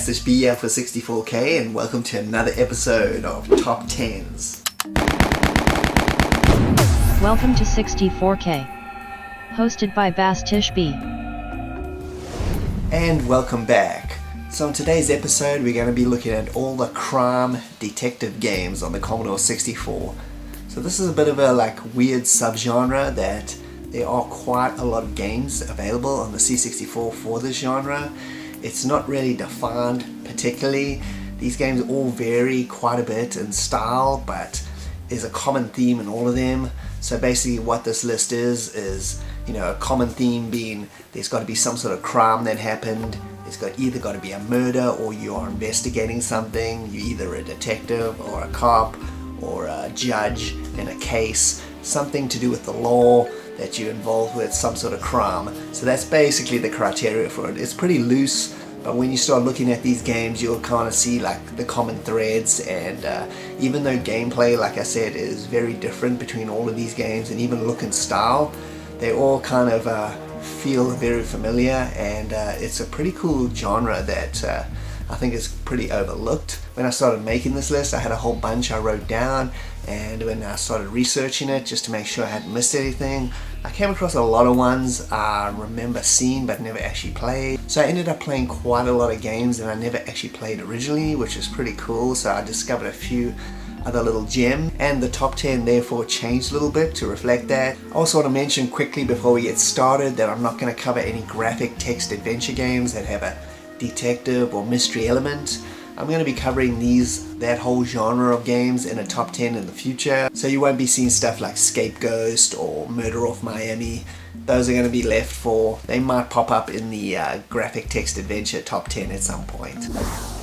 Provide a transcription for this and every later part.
B here for 64K, and welcome to another episode of Top 10s. Welcome to 64K, hosted by Bastish B. And welcome back. So in today's episode we're going to be looking at all the crime detective games on the Commodore 64. So this is a bit of a weird subgenre that there are quite a lot of games available on the C64 for this genre. It's not really defined particularly. These games all vary quite a bit in style, but there's a common theme in all of them. So basically what this list is a common theme being there's got to be some sort of crime that happened. It's either got to be a murder, or you are investigating something. You're either a detective or a cop or a judge in a case, something to do with the law that you're involved with, some sort of crime. So that's basically the criteria for it. It's pretty loose, but when you start looking at these games you'll kind of see the common threads, and even though gameplay, like I said, is very different between all of these games, and even look and style, they all kind of feel very familiar, and it's a pretty cool genre that I think is pretty overlooked. When I started making this list, I had a whole bunch I wrote down, and when I started researching it just to make sure I hadn't missed anything, I came across a lot of ones I remember seeing but never actually played. So I ended up playing quite a lot of games that I never actually played originally, which is pretty cool. So I discovered a few other little gems, and the top 10 therefore changed a little bit to reflect that. I also want to mention quickly before we get started that I'm not going to cover any graphic text adventure games that have a detective or mystery element. I'm going to be covering that whole genre of games in a top 10 in the future, so you won't be seeing stuff like Scapegoat or Murder Off Miami. Those are going to be left for, they might pop up in the graphic text adventure top 10 at some point.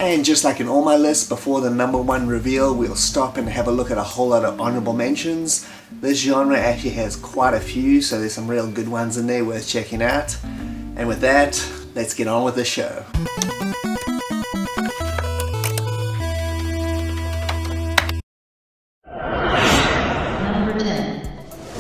And just like in all my lists, before the number one reveal, we'll stop and have a look at a whole lot of honorable mentions. This genre actually has quite a few, so there's some real good ones in there worth checking out. And with that, let's get on with the show.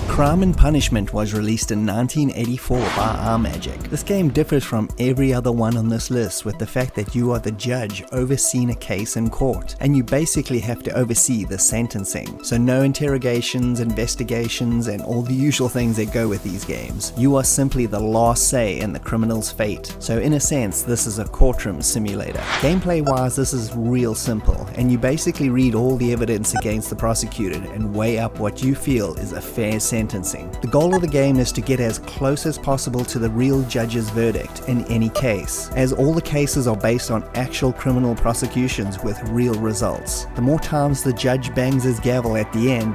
Crime and Punishment was released in 1984 by R-Magic. This game differs from every other one on this list with the fact that you are the judge overseeing a case in court, and you basically have to oversee the sentencing. So no interrogations, investigations, and all the usual things that go with these games. You are simply the last say in the criminal's fate. So in a sense, this is a courtroom simulator. Gameplay wise, this is real simple, and you basically read all the evidence against the prosecuted and weigh up what you feel is a fair sentence. The goal of the game is to get as close as possible to the real judge's verdict in any case, as all the cases are based on actual criminal prosecutions with real results. The more times the judge bangs his gavel at the end,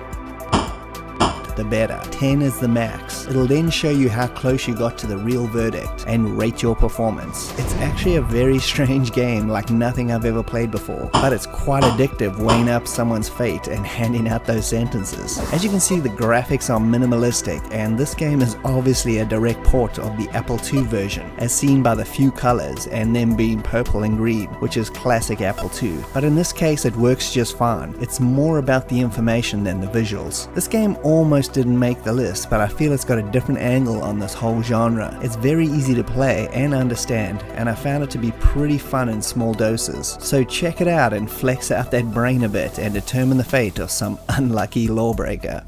the better. 10 is the max. It'll then show you how close you got to the real verdict and rate your performance. It's actually a very strange game, like nothing I've ever played before, but it's quite addictive weighing up someone's fate and handing out those sentences. As you can see, the graphics are minimalistic, and this game is obviously a direct port of the Apple II version, as seen by the few colors and them being purple and green, which is classic Apple II. But in this case it works just fine. It's more about the information than the visuals. This game almost didn't make the list, but I feel it's got a different angle on this whole genre. It's very easy to play and understand, and I found it to be pretty fun in small doses. So check it out and flex out that brain a bit and determine the fate of some unlucky lawbreaker.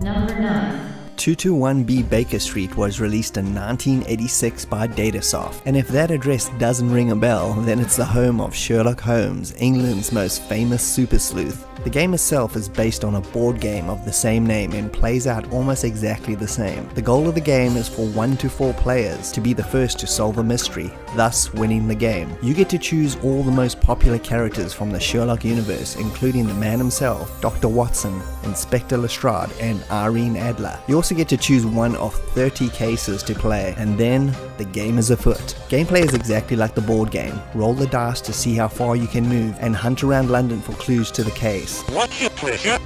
Number 9. 221B Baker Street was released in 1986 by Datasoft, and if that address doesn't ring a bell, then it's the home of Sherlock Holmes, England's most famous super sleuth. The game itself is based on a board game of the same name and plays out almost exactly the same. The goal of the game is for 1 to 4 players to be the first to solve a mystery, thus winning the game. You get to choose all the most popular characters from the Sherlock universe, including the man himself, Dr. Watson, Inspector Lestrade, and Irene Adler. You also get to choose one of 30 cases to play, and then the game is afoot. Gameplay is exactly like the board game. Roll the dice to see how far you can move and hunt around London for clues to the case. What's your pleasure?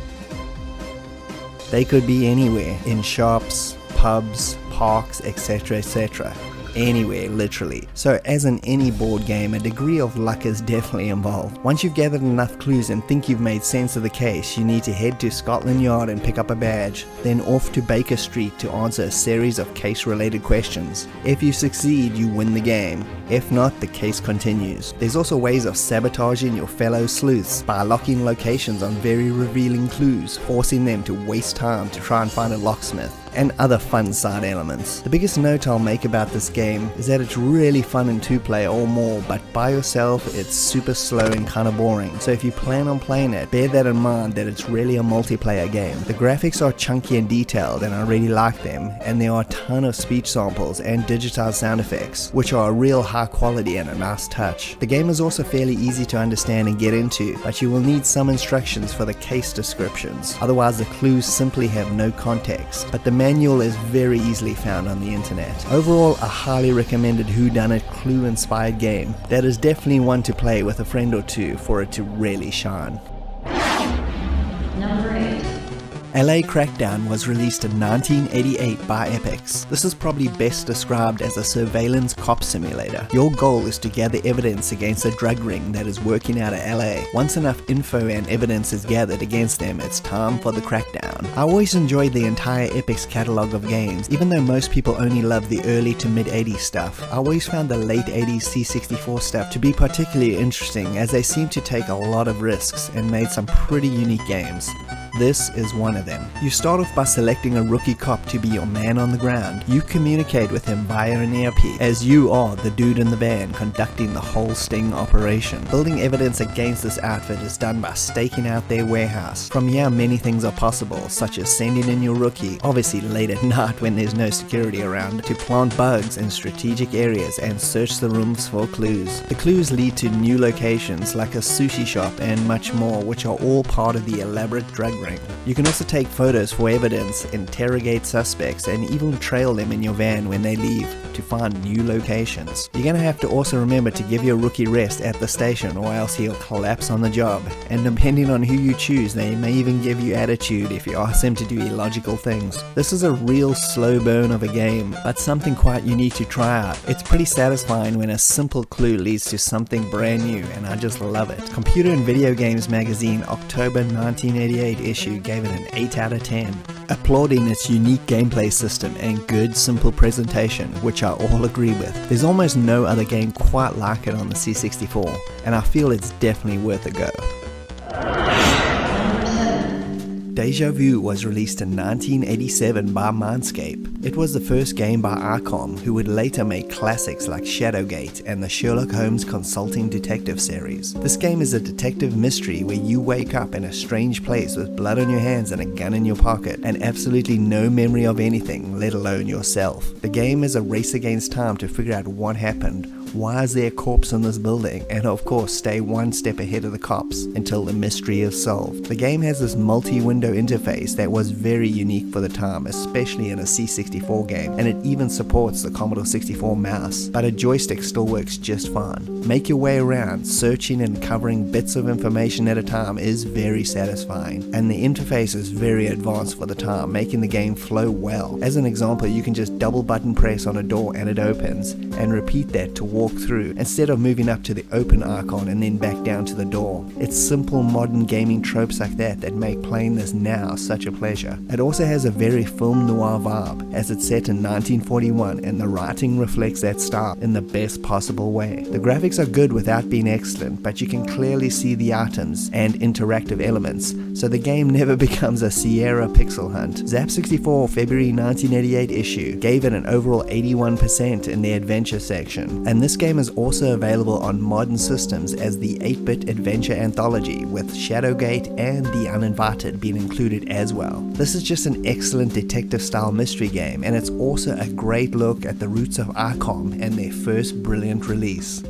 They could be anywhere, in shops, pubs, parks, etc, etc. anywhere literally. So as in any board game, a degree of luck is definitely involved. Once you've gathered enough clues and think you've made sense of the case, you need to head to Scotland Yard and pick up a badge, then off to Baker Street to answer a series of case related questions. If you succeed, you win the game. If not, the case continues. There's also ways of sabotaging your fellow sleuths by locking locations on very revealing clues, forcing them to waste time to try and find a locksmith, and other fun side elements. The biggest note I'll make about this game is that it's really fun in 2-player or more, but by yourself it's super slow and kinda boring. So if you plan on playing it, bear that in mind that it's really a multiplayer game. The graphics are chunky and detailed and I really like them, and there are a ton of speech samples and digitized sound effects, which are a real high quality and a nice touch. The game is also fairly easy to understand and get into, but you will need some instructions for the case descriptions, otherwise the clues simply have no context. But the manual is very easily found on the internet. Overall, a highly recommended whodunit clue inspired game that is definitely one to play with a friend or two for it to really shine. Number 8. LA Crackdown was released in 1988 by Epix. This is probably best described as a surveillance cop simulator. Your goal is to gather evidence against a drug ring that is working out of LA. Once enough info and evidence is gathered against them, it's time for the crackdown. I always enjoyed the entire Epix catalog of games, even though most people only love the early to mid 80s stuff. I always found the late 80s C64 stuff to be particularly interesting, as they seemed to take a lot of risks and made some pretty unique games. This is one of them. You start off by selecting a rookie cop to be your man on the ground. You communicate with him via an earpiece, as you are the dude in the van conducting the whole sting operation. Building evidence against this outfit is done by staking out their warehouse. From here, many things are possible, such as sending in your rookie, obviously late at night when there's no security around, to plant bugs in strategic areas and search the rooms for clues. The clues lead to new locations like a sushi shop and much more, which are all part of the elaborate drug ring. You can also take photos for evidence, interrogate suspects, and even trail them in your van when they leave to find new locations. You're gonna have to also remember to give your rookie rest at the station, or else he'll collapse on the job. And depending on who you choose, they may even give you attitude if you ask them to do illogical things. This is a real slow burn of a game, but something quite unique to try out. It's pretty satisfying when a simple clue leads to something brand new, and I just love it. Computer and Video Games magazine October 1988 issue gave it an 8 out of 10, applauding its unique gameplay system and good simple presentation, which I all agree with. There's almost no other game quite like it on the C64, and I feel it's definitely worth a go. Deja Vu was released in 1987 by Mindscape. It was the first game by Arcom, who would later make classics like Shadowgate and the Sherlock Holmes Consulting Detective series. This game is a detective mystery where you wake up in a strange place with blood on your hands and a gun in your pocket, and absolutely no memory of anything, let alone yourself. The game is a race against time to figure out what happened, why is there a corpse in this building, and of course stay one step ahead of the cops until the mystery is solved. The game has this multi-window interface that was very unique for the time, especially in a C64 game, and it even supports the Commodore 64 mouse, but a joystick still works just fine. Make your way around, searching and covering bits of information at a time is very satisfying, and the interface is very advanced for the time, making the game flow well. As an example, you can just double button press on a door and it opens, and repeat that to walk through, instead of moving up to the open icon and then back down to the door. It's simple modern gaming tropes like that make playing this now such a pleasure. It also has a very film noir vibe, as it's set in 1941 and the writing reflects that style in the best possible way. The graphics are good without being excellent, but you can clearly see the items and interactive elements, so the game never becomes a Sierra pixel hunt. Zap64 February 1988 issue gave it an overall 81% in the adventure section, and this game is also available on modern systems as the 8-bit adventure anthology, with Shadowgate and The Uninvited being included as well. This is just an excellent detective style mystery game, and it's also a great look at the roots of Arcom and their first brilliant release.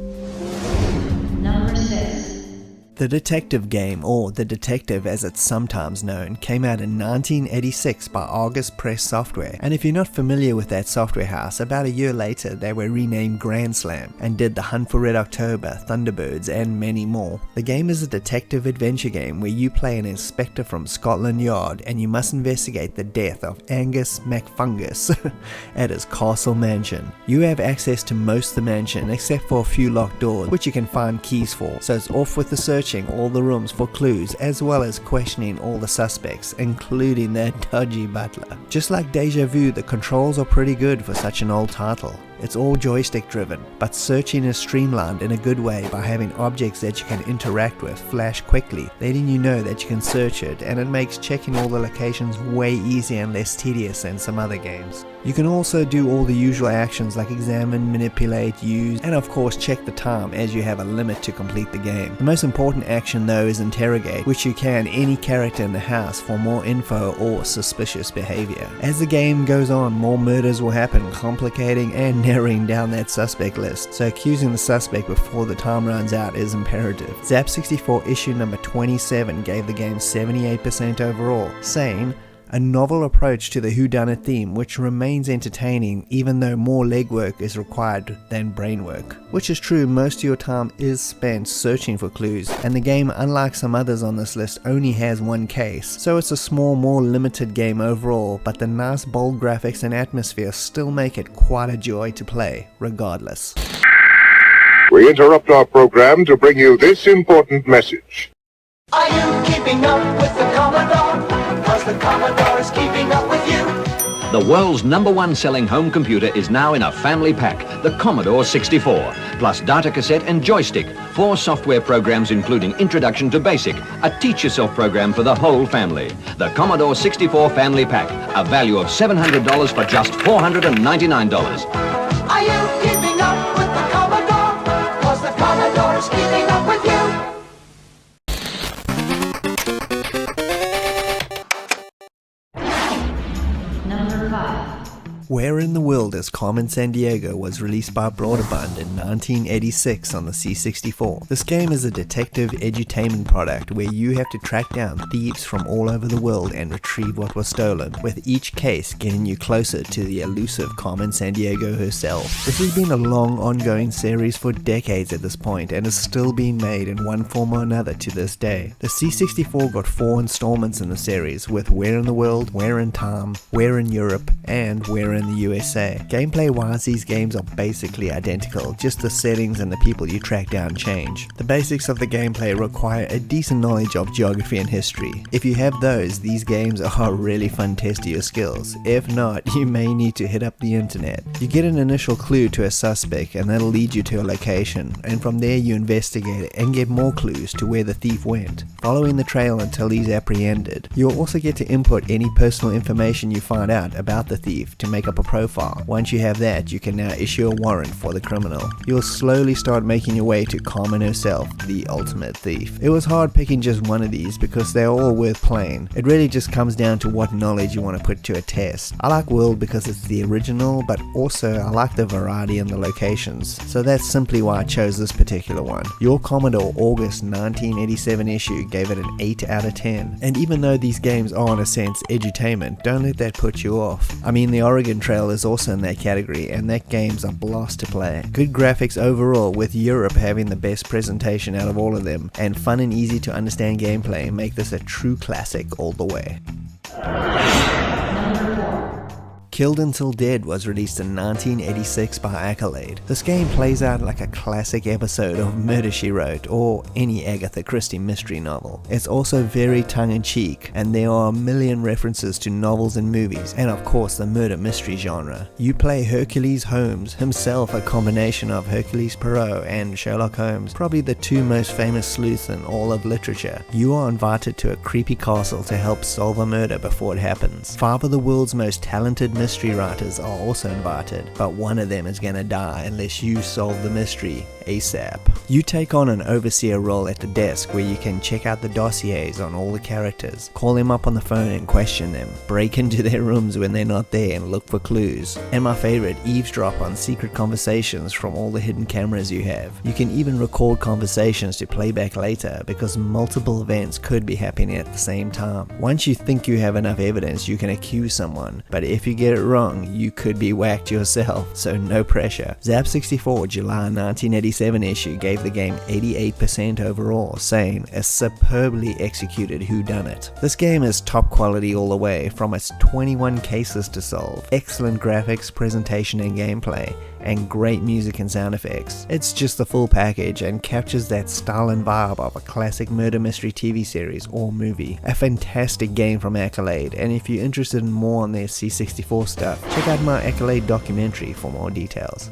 Number 6. The Detective game, or The Detective as it's sometimes known, came out in 1986 by Argus Press Software, and if you're not familiar with that software house, about a year later they were renamed Grand Slam and did The Hunt for Red October, Thunderbirds and many more. The game is a detective adventure game where you play an inspector from Scotland Yard and you must investigate the death of Angus MacFungus at his castle mansion. You have access to most of the mansion except for a few locked doors which you can find keys for, so it's off with the searching all the rooms for clues as well as questioning all the suspects, including that dodgy butler. Just like Deja Vu, the controls are pretty good for such an old title. It's all joystick driven, but searching is streamlined in a good way by having objects that you can interact with flash quickly, letting you know that you can search it, and it makes checking all the locations way easier and less tedious than some other games. You can also do all the usual actions like examine, manipulate, use, and of course check the time as you have a limit to complete the game. The most important action though is interrogate, which you can any character in the house for more info or suspicious behavior. As the game goes on, more murders will happen, complicating and narrowing down that suspect list, so accusing the suspect before the time runs out is imperative. Zap64 issue number 27 gave the game 78% overall, saying, "A novel approach to the whodunit theme which remains entertaining even though more legwork is required than brainwork." Which is true, most of your time is spent searching for clues, and the game, unlike some others on this list, only has one case, so it's a small, more limited game overall, but the nice bold graphics and atmosphere still make it quite a joy to play, regardless. We interrupt our program to bring you this important message. Are you keeping up with the Commodore? Cause the Commodore is keeping up with you. The world's #1 selling home computer is now in a family pack, the Commodore 64, plus data cassette and joystick, 4 software programs including Introduction to Basic, a teach-yourself program for the whole family. The Commodore 64 Family Pack, a value of $700 for just $499. Are you keeping up with the Commodore? Cause the Commodore is keeping up with you. Number 5. Where in the World is Carmen Sandiago was released by Broderbund in 1986 on the C64. This game is a detective edutainment product where you have to track down thieves from all over the world and retrieve what was stolen, with each case getting you closer to the elusive Carmen Sandiago herself. This has been a long ongoing series for decades at this point and is still being made in one form or another to this day. The C64 got 4 installments in the series, with Where in the World, Where in Time, Where in Europe, and Where in the USA. Gameplay wise, these games are basically identical, just the settings and the people you track down change. The basics of the gameplay require a decent knowledge of geography and history. If you have those, these games are a really fun test of your skills. If not, you may need to hit up the internet. You get an initial clue to a suspect and that'll lead you to a location, and from there you investigate it and get more clues to where the thief went, following the trail until he's apprehended. You'll also get to input any personal information you find out about the thief to make up a profile. Once you have that, you can now issue a warrant for the criminal. You'll slowly start making your way to Carmen herself, the ultimate thief. It was hard picking just one of these because they're all worth playing. It really just comes down to what knowledge you want to put to a test. I like World because it's the original, but also I like the variety and the locations, so that's simply why I chose this particular one. Your Commodore August 1987 issue gave it an 8 out of 10, and even though these games are in a sense edutainment, don't let that put you off. I mean, the Oregon Trail is also in that category, and that game's a blast to play. Good graphics overall, with Europe having the best presentation out of all of them, and fun and easy to understand gameplay make this a true classic all the way. Killed Until Dead was released in 1986 by Accolade. This game plays out like a classic episode of Murder, She Wrote, or any Agatha Christie mystery novel. It's also very tongue-in-cheek, and there are a million references to novels and movies, and of course the murder mystery genre. You play Hercules Holmes, himself a combination of Hercules Poirot and Sherlock Holmes, probably the 2 most famous sleuths in all of literature. You are invited to a creepy castle to help solve a murder before it happens. 5 of the world's most talented mystery writers are also invited, but one of them is gonna die unless you solve the mystery, ASAP. You take on an overseer role at the desk where you can check out the dossiers on all the characters, call them up on the phone and question them, break into their rooms when they're not there and look for clues, and my favorite, eavesdrop on secret conversations from all the hidden cameras you have. You can even record conversations to play back later because multiple events could be happening at the same time. Once you think you have enough evidence, you can accuse someone, but if you get it wrong, you could be whacked yourself, so no pressure. Zap64 July 1987 issue gave the game 88% overall, saying a superbly executed whodunit. This game is top quality all the way, from its 21 cases to solve, excellent graphics, presentation and gameplay, and great music and sound effects. It's just the full package and captures that style and vibe of a classic murder mystery TV series or movie. A fantastic game from Accolade, and if you're interested in more on their C64 stuff, check out my Accolade documentary for more details.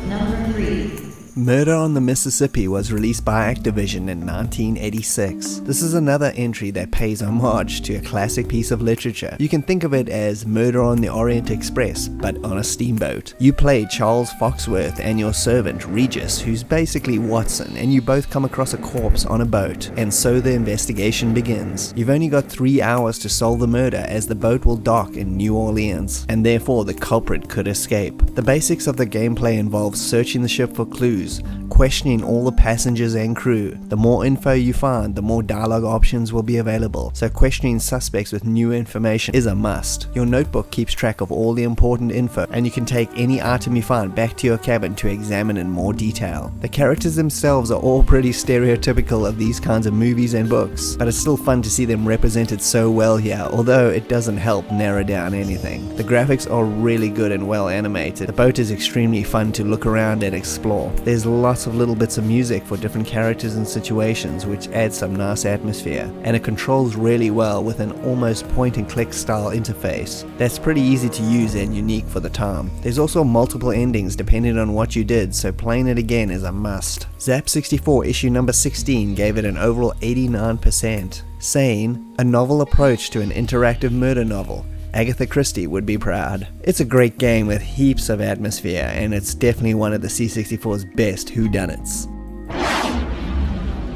Number 3. Murder on the Mississippi was released by Activision in 1986. This is another entry that pays homage to a classic piece of literature. You can think of it as Murder on the Orient Express, but on a steamboat. You play Charles Foxworth and your servant Regis, who's basically Watson, and you both come across a corpse on a boat, and so the investigation begins. You've only got 3 hours to solve the murder, as the boat will dock in New Orleans, and therefore the culprit could escape. The basics of the gameplay involve searching the ship for clues, questioning all the passengers and crew. The more info you find, the more dialogue options will be available, so questioning suspects with new information is a must. Your notebook keeps track of all the important info, and you can take any item you find back to your cabin to examine in more detail. The characters themselves are all pretty stereotypical of these kinds of movies and books, but it's still fun to see them represented so well here, although it doesn't help narrow down anything. The graphics are really good and well animated. The boat is extremely fun to look around and explore. There's lots of little bits of music for different characters and situations, which adds some nice atmosphere, and it controls really well with an almost point and click style interface that's pretty easy to use and unique for the time. There's also multiple endings depending on what you did, so playing it again is a must. Zap64 issue number 16 gave it an overall 89%, saying a novel approach to an interactive murder novel. Agatha Christie would be proud. It's a great game with heaps of atmosphere, and it's definitely one of the C64's best whodunits.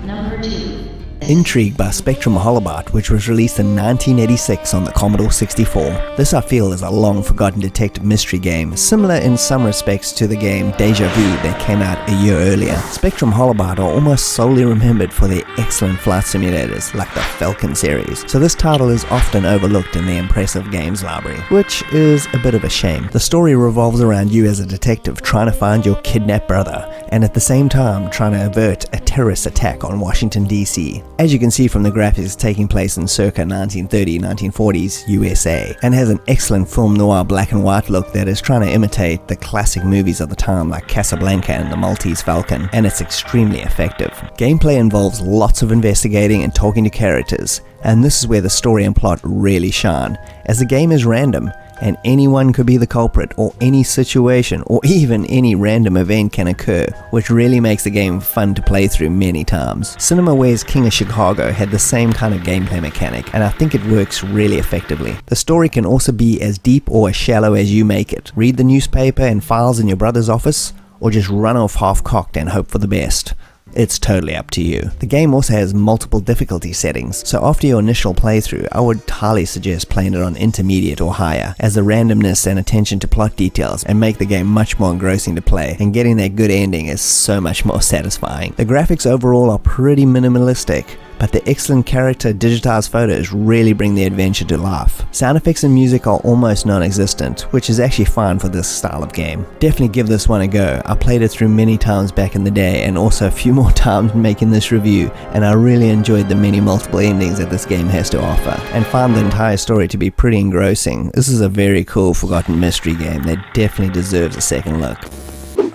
Number 2. Intrigue by Spectrum Holobyte, which was released in 1986 on the Commodore 64. This I feel is a long-forgotten detective mystery game, similar in some respects to the game Deja Vu that came out a year earlier. Spectrum Holobyte are almost solely remembered for their excellent flight simulators, like the Falcon series, so this title is often overlooked in the impressive games library, which is a bit of a shame. The story revolves around you as a detective trying to find your kidnapped brother, and at the same time trying to avert a terrorist attack on Washington, D.C. As you can see from the graphics, taking place in circa 1930-1940s USA, and has an excellent film noir black and white look that is trying to imitate the classic movies of the time like Casablanca and The Maltese Falcon, and it's extremely effective. Gameplay involves lots of investigating and talking to characters, and this is where the story and plot really shine, as the game is random, and anyone could be the culprit, or any situation, or even any random event can occur, which really makes the game fun to play through many times. CinemaWare's King of Chicago had the same kind of gameplay mechanic, and I think it works really effectively. The story can also be as deep or as shallow as you make it. Read the newspaper and files in your brother's office, or just run off half-cocked and hope for the best. It's totally up to you. The game also has multiple difficulty settings, so after your initial playthrough, I would highly suggest playing it on intermediate or higher, as the randomness and attention to plot details and make the game much more engrossing to play, and getting that good ending is so much more satisfying. The graphics overall are pretty minimalistic, but the excellent character digitized photos really bring the adventure to life. Sound effects and music are almost non-existent, which is actually fine for this style of game. Definitely give this one a go. I played it through many times back in the day, and also a few more times making this review, and I really enjoyed the many multiple endings that this game has to offer, and found the entire story to be pretty engrossing. This is a very cool forgotten mystery game that definitely deserves a second look.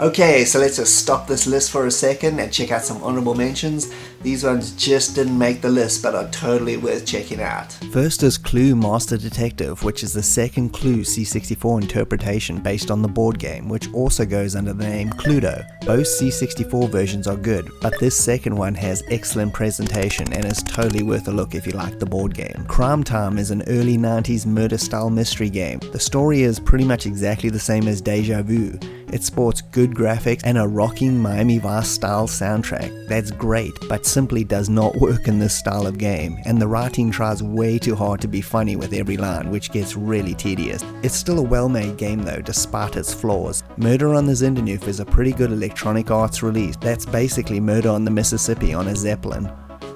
Okay, so let's just stop this list for a second and check out some honorable mentions. These ones just didn't make the list, but are totally worth checking out. First is Clue Master Detective, which is the second Clue C64 interpretation based on the board game, which also goes under the name Cluedo. Both C64 versions are good, but this second one has excellent presentation and is totally worth a look if you like the board game. Crime Time is an early 90s murder-style mystery game. The story is pretty much exactly the same as Deja Vu. It sports good graphics and a rocking Miami Vice style soundtrack that's great, but simply does not work in this style of game, and the writing tries way too hard to be funny with every line, which gets really tedious. It's still a well-made game though, despite its flaws. Murder on the Zinderneuf is a pretty good Electronic Arts release that's basically Murder on the Mississippi on a Zeppelin.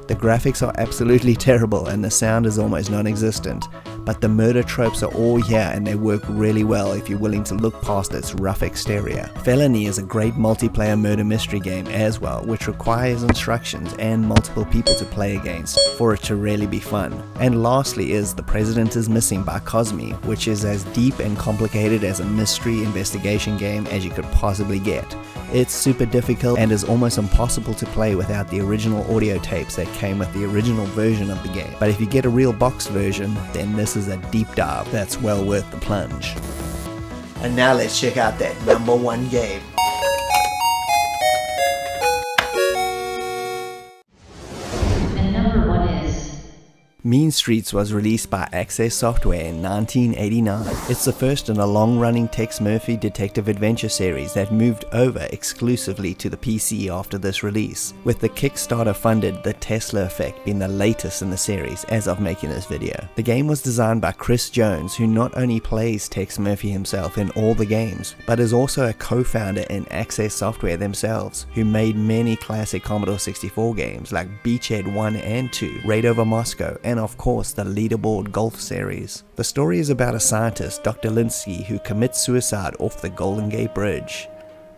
The graphics are absolutely terrible and the sound is almost non-existent, but the murder tropes are all here and they work really well if you're willing to look past its rough exterior. Felony is a great multiplayer murder mystery game as well, which requires instructions and multiple people to play against for it to really be fun. And lastly is The President is Missing by Cosme, which is as deep and complicated as a mystery investigation game as you could possibly get. It's super difficult and is almost impossible to play without the original audio tapes that came with the original version of the game. But if you get a real boxed version, then this is a deep dive that's well worth the plunge. And now let's check out that number one game. And number 1 is Mean Streets was released by Access Software in 1989. It's the first in a long-running Tex Murphy detective adventure series that moved over exclusively to the PC after this release, with the Kickstarter funded The Tesla Effect being the latest in the series as of making this video. The game was designed by Chris Jones, who not only plays Tex Murphy himself in all the games, but is also a co-founder in Access Software themselves, who made many classic Commodore 64 games like Beachhead 1 and 2, Raid Over Moscow, and of course the Leaderboard Golf series. The story is about a scientist, Dr. Linsky, who commits suicide off the Golden Gate Bridge.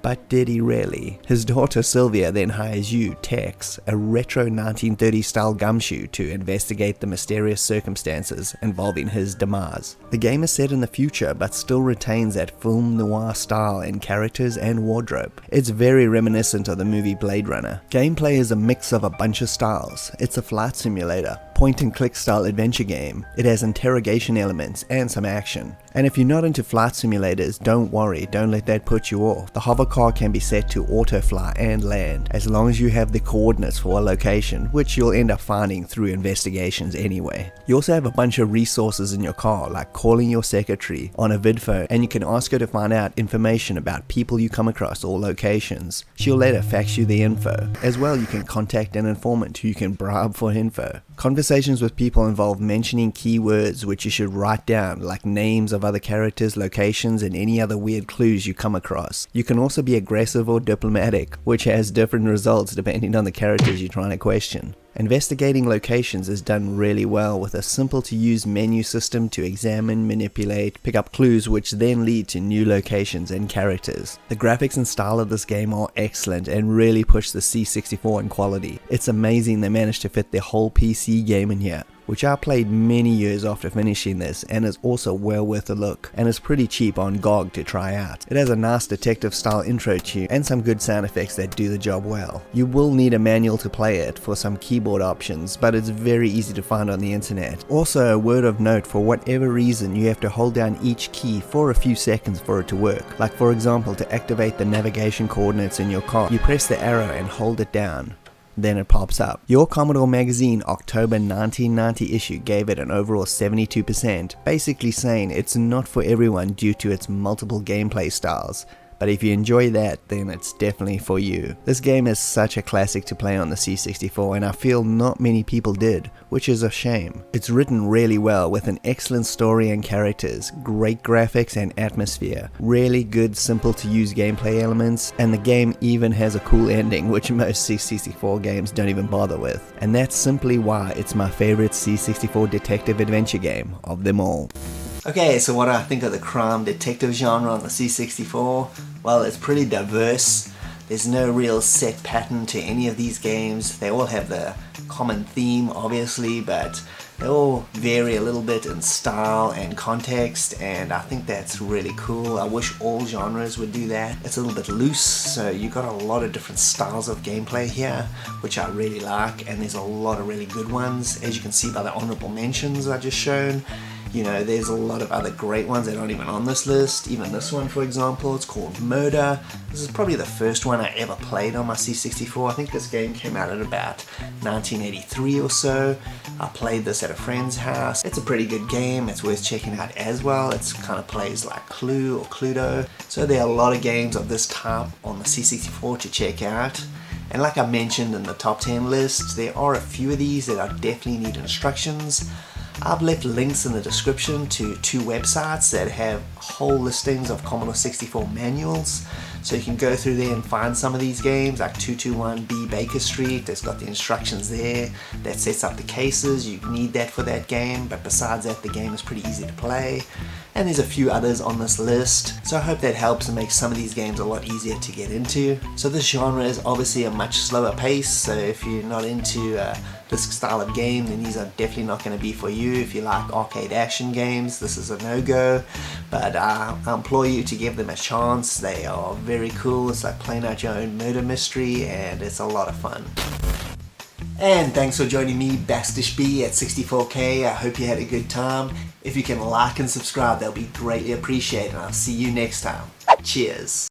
But did he really? His daughter Sylvia then hires you, Tex, a retro 1930s style gumshoe, to investigate the mysterious circumstances involving his demise. The game is set in the future but still retains that film noir style in characters and wardrobe. It's very reminiscent of the movie Blade Runner. Gameplay is a mix of a bunch of styles. It's a flight simulator, point and click style adventure game. It has interrogation elements and some action. And if you're not into flight simulators, don't worry, don't let that put you off. The hover car can be set to auto fly and land, as long as you have the coordinates for a location, which you'll end up finding through investigations anyway. You also have a bunch of resources in your car, like calling your secretary on a vidphone, and you can ask her to find out information about people you come across or locations. She'll later fax you the info. As well, you can contact an informant who you can bribe for info. Conversations with people involve mentioning keywords which you should write down, like names of other characters, locations, and any other weird clues you come across. You can also be aggressive or diplomatic, which has different results depending on the characters you're trying to question. Investigating locations is done really well with a simple to use menu system to examine, manipulate, pick up clues which then lead to new locations and characters. The graphics and style of this game are excellent and really push the C64 in quality. It's amazing they managed to fit the whole PC game in here, which I played many years after finishing this and is also well worth a look, and is pretty cheap on GOG to try out. It has a nice detective style intro tune and some good sound effects that do the job well. You will need a manual to play it for some keyboard options, but it's very easy to find on the internet. Also, a word of note, for whatever reason you have to hold down each key for a few seconds for it to work. Like for example, to activate the navigation coordinates in your car, you press the arrow and hold it down. Then it pops up. Your Commodore Magazine October 1990 issue gave it an overall 72%, basically saying it's not for everyone due to its multiple gameplay styles. But if you enjoy that, then it's definitely for you. This game is such a classic to play on the C64, and I feel not many people did, which is a shame. It's written really well with an excellent story and characters, great graphics and atmosphere, really good simple to use gameplay elements, and the game even has a cool ending which most C64 games don't even bother with. And that's simply why it's my favorite C64 detective adventure game of them all. Okay, so what do I think of the crime detective genre on the C64? Well, it's pretty diverse. There's no real set pattern to any of these games. They all have the common theme obviously, but they all vary a little bit in style and context, and I think that's really cool. I wish all genres would do that. It's a little bit loose, so you got a lot of different styles of gameplay here, which I really like, and there's a lot of really good ones. As you can see by the honorable mentions I just shown, you know, there's a lot of other great ones that aren't even on this list. Even this one, for example, it's called Murder. This is probably the first one I ever played on my C64. I think this game came out at about 1983 or so. I played this at a friend's house. It's a pretty good game. It's worth checking out as well. It kind of plays like Clue or Cluedo. So there are a lot of games of this type on the C64 to check out. And like I mentioned in the top 10 list, there are a few of these that I definitely need instructions. I've left links in the description to 2 websites that have whole listings of Commodore 64 manuals, so you can go through there and find some of these games, like 221B Baker Street. That's got the instructions there that sets up the cases. You need that for that game, but besides that, the game is pretty easy to play. And there's a few others on this list, so I hope that helps and makes some of these games a lot easier to get into. So this genre is obviously a much slower pace, so if you're not into this style of game, then these are definitely not going to be for you. If you like arcade action games, this is a no-go, but I implore you to give them a chance. They are very cool. It's like playing out your own murder mystery, and it's a lot of fun. And thanks for joining me, Bastish B at 64K. I hope you had a good time. If you can like and subscribe, that'll be greatly appreciated, and I'll see you next time. Cheers.